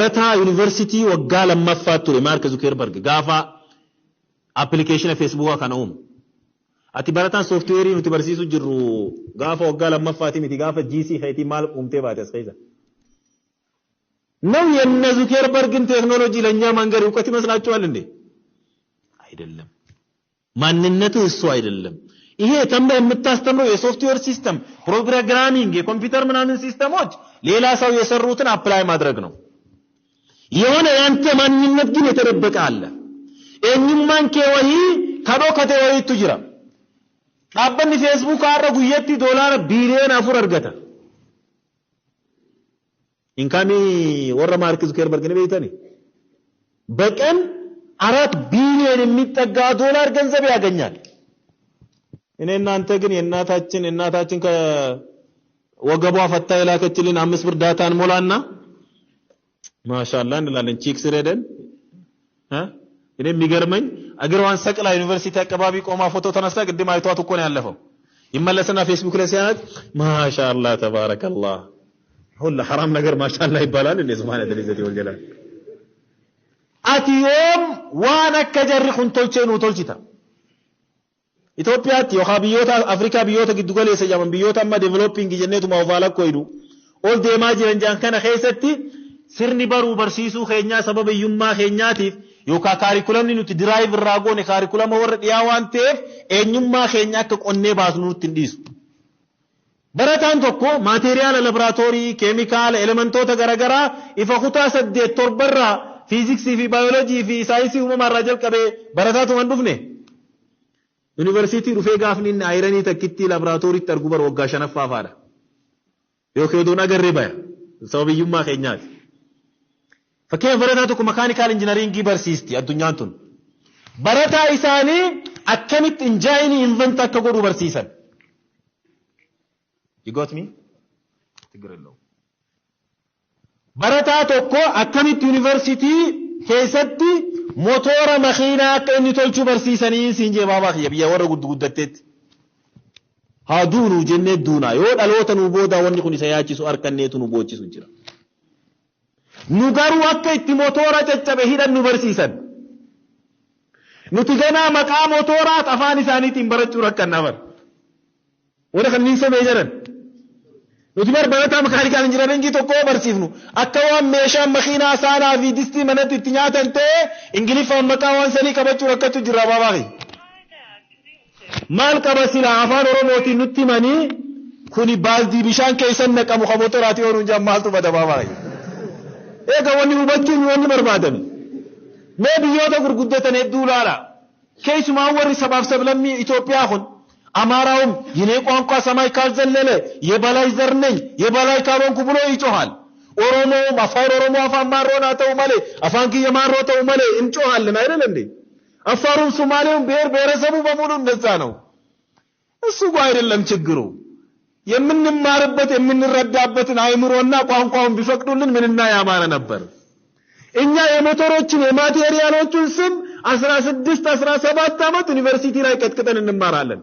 Barataa University waggaa lammaffaa ture Mark Zuckerberg gaafa application Facebook kana ati barataan software nuti barsiisu jirru gaafa waggaa lammaffaati miti gaafa GC hayti maal umtee baate as keessa ነው የነ ዙኬርበርግን ቴክኖሎጂ ለኛ መንገር እውቀት ይመስላችኋል እንዴ አይደለም ማንነቱ እሱ አይደለም ይሄ ተምረ የምታስተምረው የሶፍትዌር ሲስተም ፕሮግራሚንግ የኮምፒውተር ምናምን ሲስተሞች ሌላ ሰው የሰሩትን አፕላይ ማድረግ ነው የሆነ ያንተ ማንነት ግን የተደበቀ አለ እኝማን ከወይ ከዶከተ ወይ ትጅራ አበን ፌስቡክ አረጉ የቲ ዶላር ቢሊዮን አፉር አርገታ ኢንካሚ ወረ ማርክ ዙከርበርግ ነው ቤተኒ በቀን 4 ቢሊዮን የሚጠጋ ዶላር ገንዘብ ያገኛል እኔና አንተ ግን የእናታችን ከወገቧ ፈታ የላከችልን 5 ብር ዳታን ሞላና ማሻአላ እንላለን ቺክስ ረደን እኔ የሚገርመኝ አገርዋን ሰቅላ ዩኒቨርሲቲ አቀባቢ ቆማ ፎቶ ተነሳ ግድም አይቷት እኮ ነው ያለፈው ይመለስና ፌስቡክ ላይ ሲያት ማሻአላ ተባረከላህ ሁሉ حرام ነገር ማሻአላ ይባላል እንዴ ሱብሃነ ተለዘቲ ወልጀላል አትዮም ዋና ከጀርኹን ቶልቼኑ ቶልቺታ ኢትዮጵያ የኻቢዮታ አፍሪካ ቢዮታ ግድጎለ የሰያመን ቢዮታማ ዴቨሎፒንግ ጀነቱ ማዋላ ኮይዱ ኦል ዴማጅን ጃን ከነ ኸይሰቲ sirni baru barsiisu keenya sababa yummaa keenyaatiif yookaan kaarikulumni nuti drive irraa goone kaarikulama warra dhiyaa waan ta'eef eenyummaa keenya akka qonnee baasnu nutti hin dhiisu. Barataan tokko maateriyaala laboraatoorii, keemikaala, elementoota garaagaraa ifa kutaa 8 7 fiiziksii fi baayoloojii fi saayinsii uumamaa jalqabee barataatu waan dhufne. Yuunivarsiitii dhufee gaafni inni ayiranii takkitti laboraatooriitti argu bara waggaa 5ffaadha. Yookaan doon agarree baya sababa yummaa keenyaati. Fakkeenya barataa tokko mechanical engineering barsiisti addunyaan tun barataa isaanii akkamitti injinii invent akka godhu barsiisan you got me tigrello barataa tokko akkamitti university keessatti motora makiina akka inni tolchu barsiisanii siinjee baabaa biyya warra guddatteetti haa duunu jennee duuna yoo dhaloota nu booda wanni kun isa yaachisu arkanneetu nu boochisu jira nugaru akka itti motora caccabe hidhan nu barsiisan nuti ganaa maqaa motoraa afaan isaaniitiin barachuu rakkannaafan wala kanniin samee jiran nuti barataa mechanical engineering tokko barsiifnu akka waan meeshaan makiinaa saanaa fi distii manatti itti nyaatan ta'e ingiliffaan maqaa waan sanii qabachuu rakkachuu jirra baabaafi maal qaba sila afaan oromootiin nutti manii kuni baaldii bishaan keessan naqamu ka motoraati ooluun jammaaltu bada baabaafi ega wani hubachuun wanni barbaadame mee biyyoota gurguddatan hedduu laala keessumaa warri sabaaf sablammii Itoophiyaa kun አማራውም የኔ ቋንቋ ሰማይ ካልዘለለ የበላይ ዘር ነኝ የበላይ ካልሆንኩ ብሎ ይጮሃል ኦሮሞም አፋር ኦሮሞ አፋን ማሮና ተው ማለ አፋን ከየማሮ ተው ማለ እንጮሃለን አይደል እንዴ አፋሩም ሶማሌውም ብሔር ብሔረሰቡ በሙሉ እንደዛ ነው እሱ ጋር አይደለም ችግሩ የምንማርበት የምንረዳበትን አይምሮና ቋንቋውን ቢፈቅዱልን ምንና ያማረ ነበር እኛ የሞተሮችን የማቴሪያሎችን ስም 16 17 አመት ዩኒቨርሲቲ ላይ ቀጥቅጠን እንማራለን